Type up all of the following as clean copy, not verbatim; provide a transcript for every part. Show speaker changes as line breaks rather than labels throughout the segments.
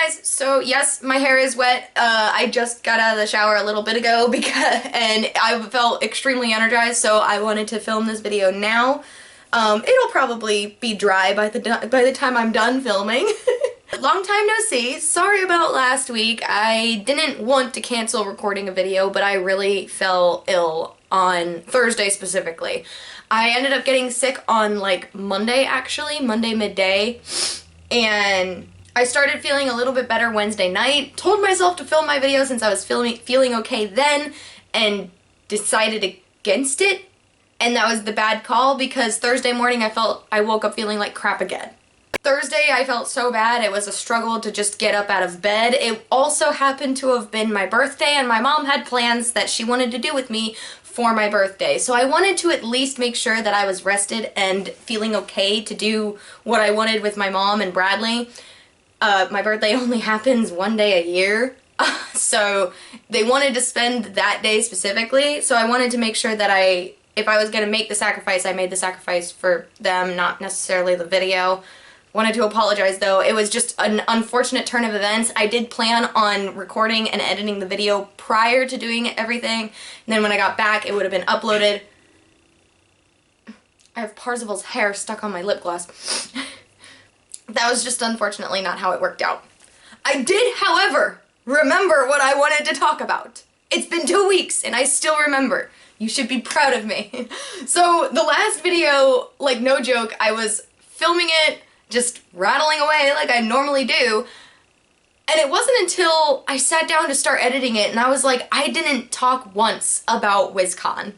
guys, so yes, my hair is wet. I just got out of the shower a little bit ago and I felt extremely energized, so I wanted to film this video now. It'll probably be dry by the time I'm done filming. Long time no see. Sorry about last week. I didn't want to cancel recording a video, but I really fell ill on Thursday specifically. I ended up getting sick on like Monday actually, Monday midday, and I started feeling a little bit better Wednesday night. Told myself to film my video since I was feeling okay then, and decided against it. And that was the bad call because Thursday morning I woke up feeling like crap again. Thursday I felt so bad, it was a struggle to just get up out of bed. It also happened to have been my birthday, and my mom had plans that she wanted to do with me for my birthday. So I wanted to at least make sure that I was rested and feeling okay to do what I wanted with my mom and Bradley. My birthday only happens one day a year, so they wanted to spend that day specifically, so I wanted to make sure that if I was going to make the sacrifice, I made the sacrifice for them, not necessarily the video. Wanted to apologize though, it was just an unfortunate turn of events. I did plan on recording and editing the video prior to doing everything, and then when I got back it would have been uploaded. I have Parzival's hair stuck on my lip gloss. That was just unfortunately not how it worked out. I did, however, remember what I wanted to talk about. It's been 2 weeks and I still remember. You should be proud of me. So the last video, like no joke, I was filming it, just rattling away like I normally do, and it wasn't until I sat down to start editing it and I was like, I didn't talk once about WizCon.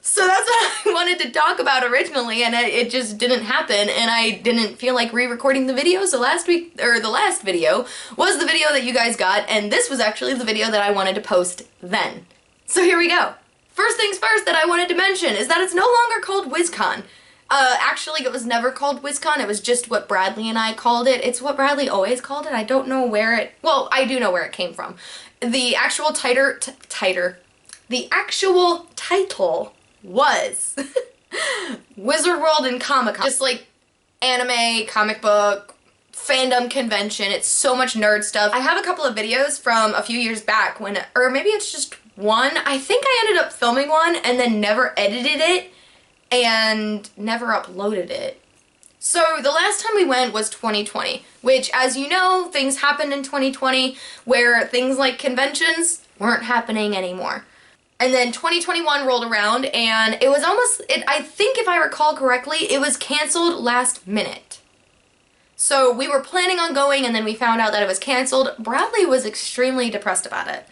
So that's what I wanted to talk about originally, and it just didn't happen, and I didn't feel like re-recording the video, so the last video was the video that you guys got, and this was actually the video that I wanted to post then. So here we go. First things first that I wanted to mention is that it's no longer called WizCon. Actually, it was never called WizCon, it was just what Bradley and I called it. It's what Bradley always called it. I don't know where well, I do know where it came from. The actual title was Wizard World and Comic-Con. Just like anime, comic book, fandom convention. It's so much nerd stuff. I have a couple of videos from a few years back when, or maybe it's just one. I think I ended up filming one and then never edited it and never uploaded it. So the last time we went was 2020, which, as you know, things happened in 2020 where things like conventions weren't happening anymore. And then 2021 rolled around and it was I think if I recall correctly, it was canceled last minute. So we were planning on going and then we found out that it was canceled. Bradley was extremely depressed about it.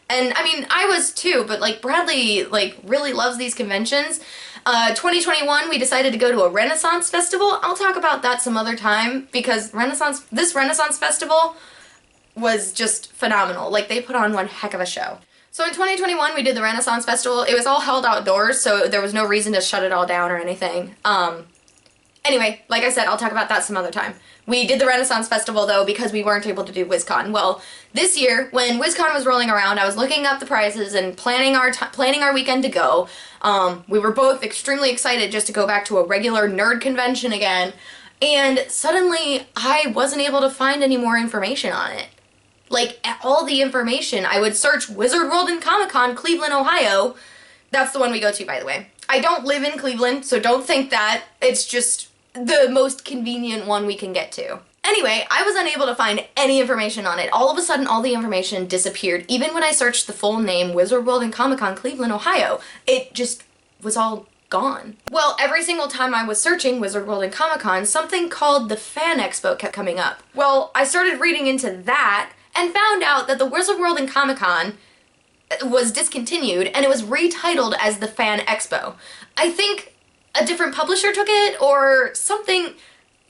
And I mean, I was too, but like Bradley like really loves these conventions. 2021 we decided to go to a Renaissance festival. I'll talk about that some other time because this Renaissance festival was just phenomenal. Like they put on one heck of a show. So in 2021 we did the Renaissance Festival. It was all held outdoors, so there was no reason to shut it all down or anything. Anyway, like I said, I'll talk about that some other time. We did the Renaissance Festival though because we weren't able to do WizCon. Well, this year when WizCon was rolling around, I was looking up the prices and planning our weekend to go. We were both extremely excited just to go back to a regular nerd convention again, and suddenly I wasn't able to find any more information on it. Like, all the information, I would search Wizard World and Comic-Con, Cleveland, Ohio. That's the one we go to, by the way. I don't live in Cleveland, so don't think that. It's just the most convenient one we can get to. Anyway, I was unable to find any information on it. All of a sudden, all the information disappeared. Even when I searched the full name, Wizard World and Comic-Con, Cleveland, Ohio, it just was all gone. Well, every single time I was searching Wizard World and Comic-Con, something called the FanExpo kept coming up. Well, I started reading into that, and found out that the Wizard World and Comic-Con was discontinued and it was retitled as the FanExpo. I think a different publisher took it or something,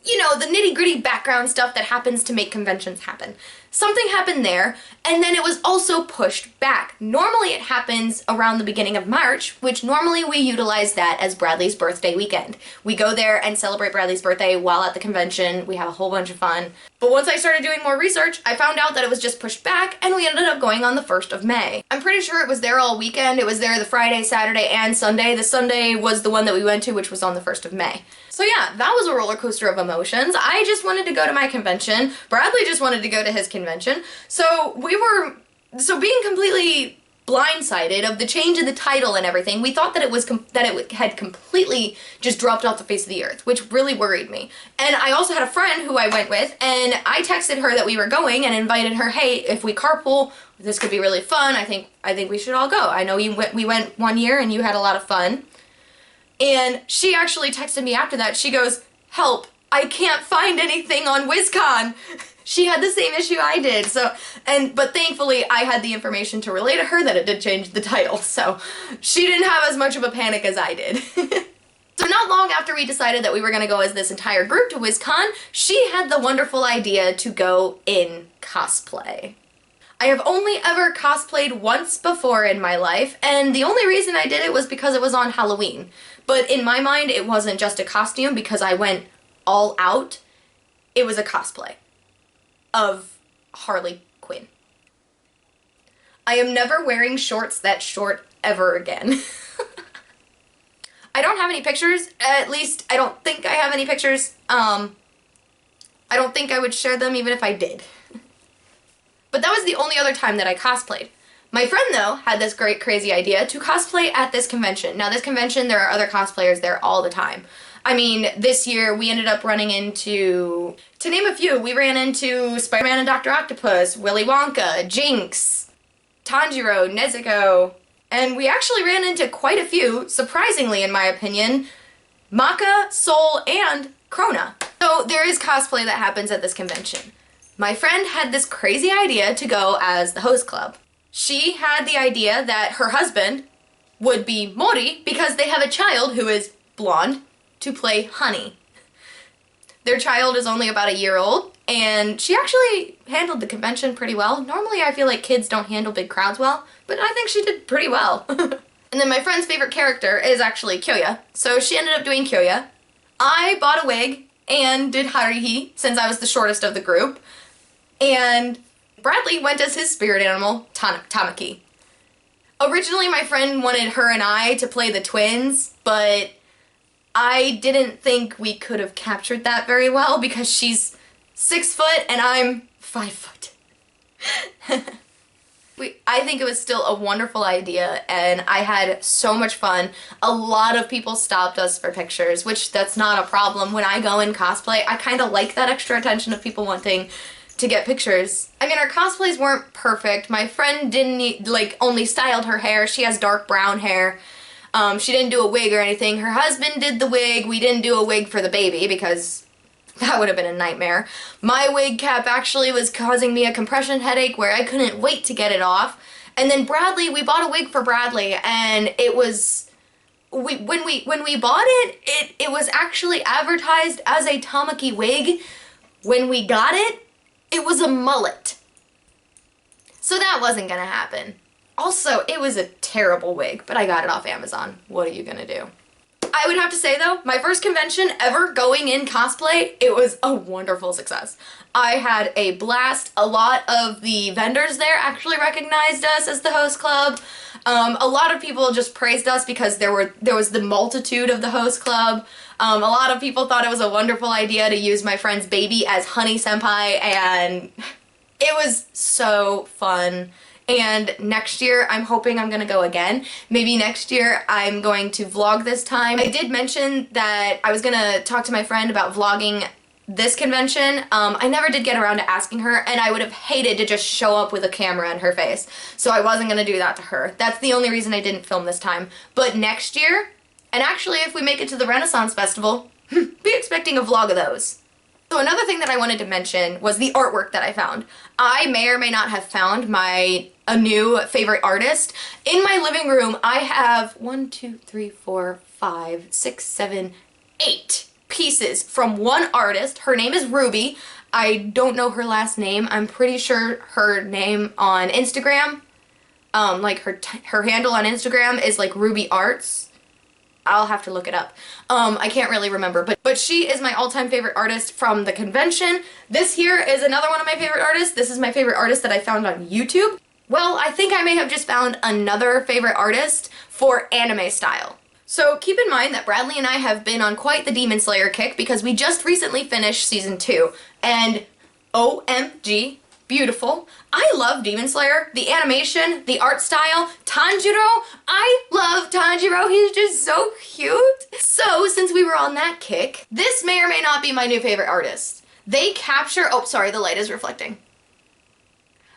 you know, the nitty-gritty background stuff that happens to make conventions happen. Something happened there, and then it was also pushed back. Normally it happens around the beginning of March, which normally we utilize that as Bradley's birthday weekend. We go there and celebrate Bradley's birthday while at the convention. We have a whole bunch of fun. But once I started doing more research, I found out that it was just pushed back, and we ended up going on the 1st of May. I'm pretty sure it was there all weekend. It was there the Friday, Saturday, and Sunday. The Sunday was the one that we went to, which was on the 1st of May. So yeah, that was a roller coaster of a emotions. I just wanted to go to my convention. Bradley just wanted to go to his convention. So being completely blindsided of the change in the title and everything, we thought that it had completely just dropped off the face of the earth, which really worried me. And I also had a friend who I went with, and I texted her that we were going and invited her, hey, if we carpool, this could be really fun. I think we should all go. I know we went one year and you had a lot of fun. And she actually texted me after that. She goes, help, I can't find anything on WizCon. She had the same issue I did, but thankfully I had the information to relay to her that it did change the title, so she didn't have as much of a panic as I did. So not long after we decided that we were going to go as this entire group to WizCon, she had the wonderful idea to go in cosplay. I have only ever cosplayed once before in my life, and the only reason I did it was because it was on Halloween. But in my mind, it wasn't just a costume because I went all out. It was a cosplay of Harley Quinn. I am never wearing shorts that short ever again. I don't have any pictures, at least I don't think I have any pictures. I don't think I would share them even if I did. But that was the only other time that I cosplayed. My friend, though, had this great crazy idea to cosplay at this convention. Now, this convention, there are other cosplayers there all the time. I mean, this year we ended up running into, to name a few, we ran into Spider-Man and Dr. Octopus, Willy Wonka, Jinx, Tanjiro, Nezuko, and we actually ran into quite a few, surprisingly in my opinion, Maka, Soul, and Krona. So there is cosplay that happens at this convention. My friend had this crazy idea to go as the host club. She had the idea that her husband would be Mori because they have a child who is blonde to play Honey. Their child is only about a year old, and she actually handled the convention pretty well. Normally I feel like kids don't handle big crowds well, but I think she did pretty well. And then my friend's favorite character is actually Kyoya, so she ended up doing Kyoya. I bought a wig and did Haruhi, since I was the shortest of the group, and Bradley went as his spirit animal, Tamaki. Originally my friend wanted her and I to play the twins, but I didn't think we could have captured that very well because she's 6 foot and I'm 5 foot. I think it was still a wonderful idea and I had so much fun. A lot of people stopped us for pictures, which that's not a problem. When I go in cosplay, I kind of like that extra attention of people wanting to get pictures. I mean, our cosplays weren't perfect. My friend only styled her hair. She has dark brown hair. She didn't do a wig or anything. Her husband did the wig. We didn't do a wig for the baby because that would have been a nightmare. My wig cap actually was causing me a compression headache where I couldn't wait to get it off. And then Bradley, we bought a wig for Bradley and it was, when we bought it was actually advertised as a Tamaki wig. When we got it, it was a mullet. So that wasn't gonna happen. Also, it was a terrible wig, but I got it off Amazon. What are you gonna do? I would have to say though, my first convention ever going in cosplay, it was a wonderful success. I had a blast. A lot of the vendors there actually recognized us as the host club. A lot of people just praised us because there was the multitude of the host club. A lot of people thought it was a wonderful idea to use my friend's baby as Honey Senpai, and it was so fun. And next year, I'm hoping I'm gonna go again. Maybe next year I'm going to vlog this time. I did mention that I was gonna talk to my friend about vlogging this convention. I never did get around to asking her, and I would have hated to just show up with a camera in her face. So I wasn't gonna do that to her. That's the only reason I didn't film this time. But next year, and actually if we make it to the Renaissance Festival, be expecting a vlog of those. So another thing that I wanted to mention was the artwork that I found. I may or may not have found a new favorite artist. In my living room, I have 1, 2, 3, 4, 5, 6, 7, 8 pieces from one artist. Her name is Ruby. I don't know her last name. I'm pretty sure her name on Instagram, like her handle on Instagram is like Ruby Arts. I'll have to look it up. I can't really remember, but she is my all-time favorite artist from the convention. This here is another one of my favorite artists. This is my favorite artist that I found on YouTube. Well, I think I may have just found another favorite artist for anime style. So keep in mind that Bradley and I have been on quite the Demon Slayer kick because we just recently finished season 2, and OMG, beautiful. I love Demon Slayer. The animation, the art style, Tanjiro. I love Tanjiro. He's just so cute. So since we were on that kick, this may or may not be my new favorite artist. They capture, oh sorry, the light is reflecting.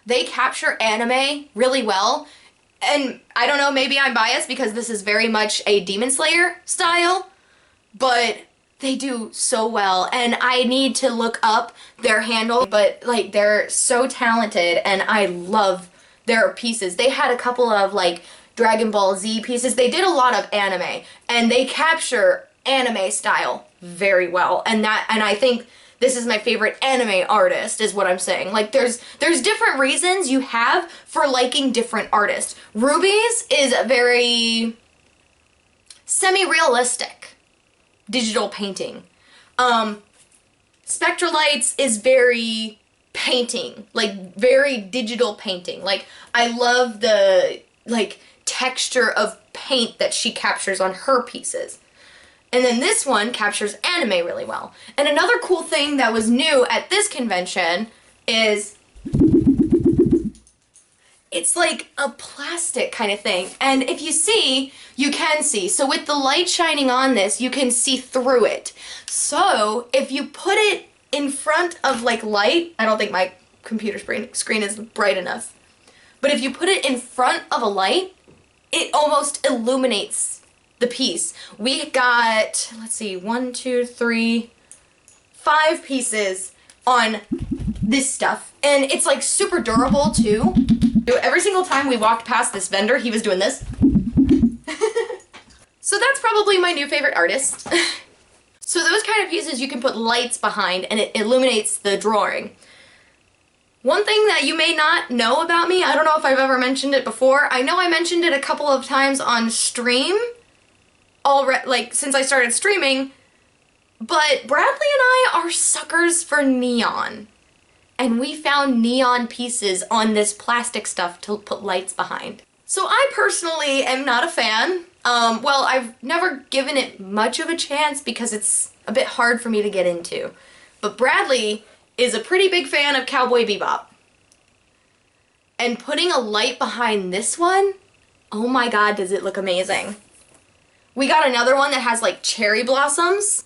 They capture anime really well. And I don't know, maybe I'm biased because this is very much a Demon Slayer style, but they do so well, and I need to look up their handle, but like they're so talented and I love their pieces. They had a couple of like Dragon Ball Z pieces. They did a lot of anime and they capture anime style very well, and I think this is my favorite anime artist is what I'm saying. Like there's different reasons you have for liking different artists. Ruby's is a very semi-realistic digital painting. Spectralights is very painting, like very digital painting. Like I love the like texture of paint that she captures on her pieces. And then this one captures anime really well. And another cool thing that was new at this convention is it's like a plastic kind of thing. And if you see, you can see. So with the light shining on this, you can see through it. So if you put it in front of like light, I don't think my computer screen is bright enough. But if you put it in front of a light, it almost illuminates the piece. We got, let's see, 1, 2, 3, 5 pieces on this stuff. And it's like super durable too. Every single time we walked past this vendor, he was doing this. So that's probably my new favorite artist. So those kind of pieces you can put lights behind and it illuminates the drawing. One thing that you may not know about me, I don't know if I've ever mentioned it before. I know I mentioned it a couple of times on stream, already, like since I started streaming, but Bradley and I are suckers for neon. And we found neon pieces on this plastic stuff to put lights behind. So I personally am not a fan. Well, I've never given it much of a chance because it's a bit hard for me to get into. But Bradley is a pretty big fan of Cowboy Bebop. And putting a light behind this one, oh my god, does it look amazing. We got another one that has like cherry blossoms.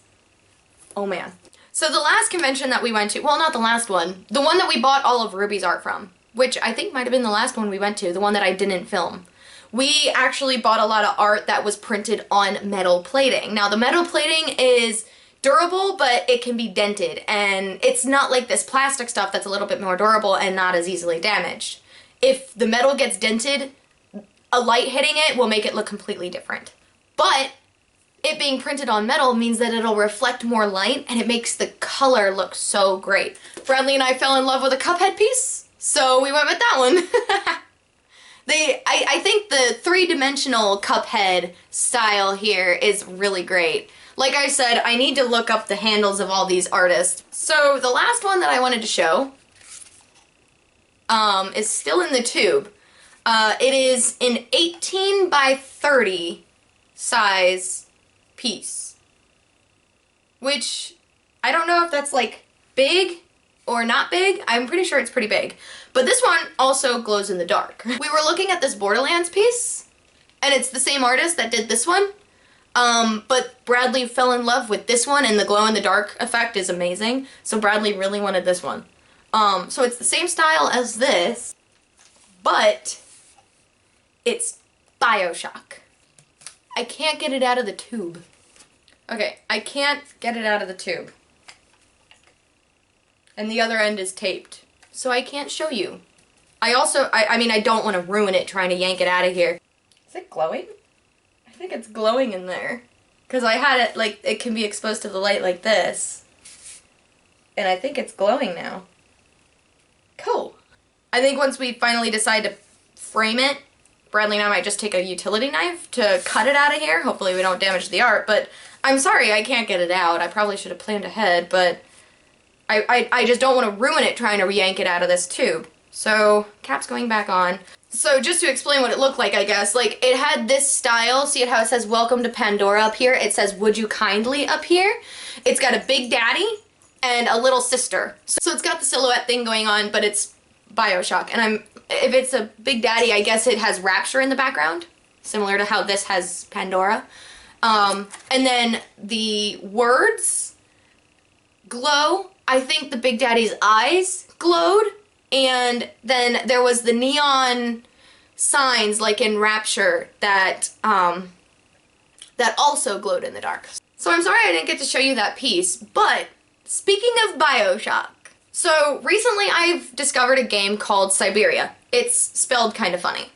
Oh man. So the last convention that we went to, well not the last one, the one that we bought all of Ruby's art from, which I think might have been the last one we went to, the one that I didn't film. We actually bought a lot of art that was printed on metal plating. Now the metal plating is durable, but it can be dented, and it's not like this plastic stuff that's a little bit more durable and not as easily damaged. If the metal gets dented, a light hitting it will make it look completely different. But it being printed on metal means that it'll reflect more light and it makes the color look so great. Bradley and I fell in love with a Cuphead piece, so we went with that one. I think the three-dimensional Cuphead style here is really great. Like I said, I need to look up the handles of all these artists. So the last one that I wanted to show is still in the tube. It is an 18 by 30 size piece, which I don't know if that's like big or not big. I'm pretty sure it's pretty big, but this one also glows in the dark. We were looking at this Borderlands piece and it's the same artist that did this one, but Bradley fell in love with this one and the glow in the dark effect is amazing, so Bradley really wanted this one. So it's the same style as this, but it's Bioshock. I can't get it out of the tube. Okay, I can't get it out of the tube. And the other end is taped, so I can't show you. I mean, I don't want to ruin it trying to yank it out of here. Is it glowing? I think it's glowing in there. Because I had it, like, it can be exposed to the light like this. And I think it's glowing now. Cool. I think once we finally decide to frame it, Bradley and I might just take a utility knife to cut it out of here. Hopefully we don't damage the art, but I'm sorry I can't get it out. I probably should have planned ahead, but I just don't want to ruin it trying to yank it out of this tube. So, cap's going back on. So just to explain what it looked like, I guess, like, it had this style. See how it says welcome to Pandora up here? It says would you kindly up here. It's got a big daddy and a little sister. So it's got the silhouette thing going on, but it's Bioshock. And if it's a big daddy, I guess it has Rapture in the background, similar to how this has Pandora. And then the words glow. I think the big daddy's eyes glowed. And then there was the neon signs, like in Rapture, that that also glowed in the dark. So I'm sorry I didn't get to show you that piece, but speaking of Bioshock, so recently I've discovered a game called Siberia. It's spelled kind of funny.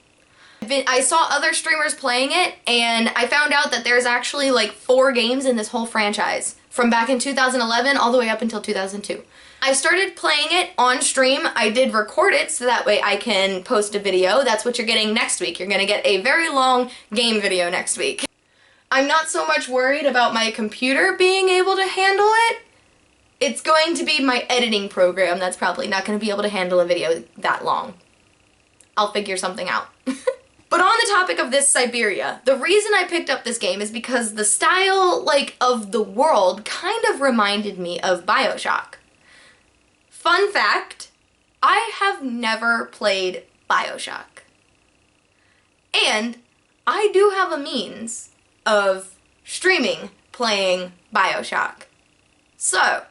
I saw other streamers playing it, and I found out that there's actually like 4 games in this whole franchise, from back in 2011 all the way up until 2002. I started playing it on stream. I did record it so that way I can post a video. That's what you're getting next week. You're gonna get a very long game video next week. I'm not so much worried about my computer being able to handle it. It's going to be my editing program that's probably not going to be able to handle a video that long. I'll figure something out. But on the topic of this Siberia, the reason I picked up this game is because the style, like, of the world kind of reminded me of Bioshock. Fun fact, I have never played Bioshock. And I do have a means of streaming playing Bioshock. So,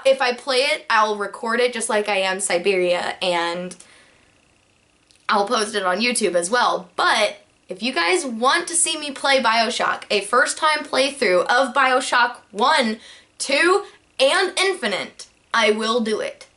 if I play it, I'll record it just like I am Siberia, and I'll post it on YouTube as well. But if you guys want to see me play Bioshock, a first-time playthrough of Bioshock 1, 2, and Infinite, I will do it.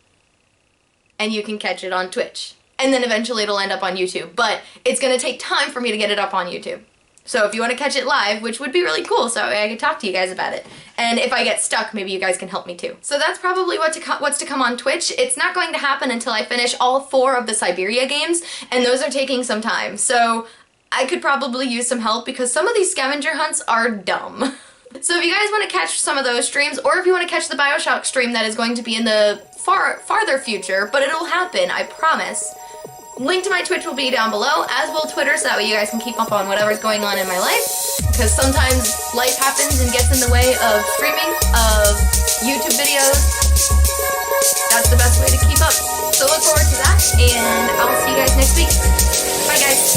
And you can catch it on Twitch. And then eventually it'll end up on YouTube. But it's going to take time for me to get it up on YouTube. So if you want to catch it live, which would be really cool, so I can talk to you guys about it. And if I get stuck, maybe you guys can help me too. So that's probably what's to come on Twitch. It's not going to happen until I finish all 4 of the Siberia games, and those are taking some time. So I could probably use some help because some of these scavenger hunts are dumb. So if you guys want to catch some of those streams, or if you want to catch the Bioshock stream that is going to be in the farther future, but it'll happen, I promise. Link to my Twitch will be down below, as will Twitter, so that way you guys can keep up on whatever's going on in my life. Because sometimes life happens and gets in the way of streaming, of YouTube videos. That's the best way to keep up. So look forward to that, and I'll see you guys next week. Bye, guys.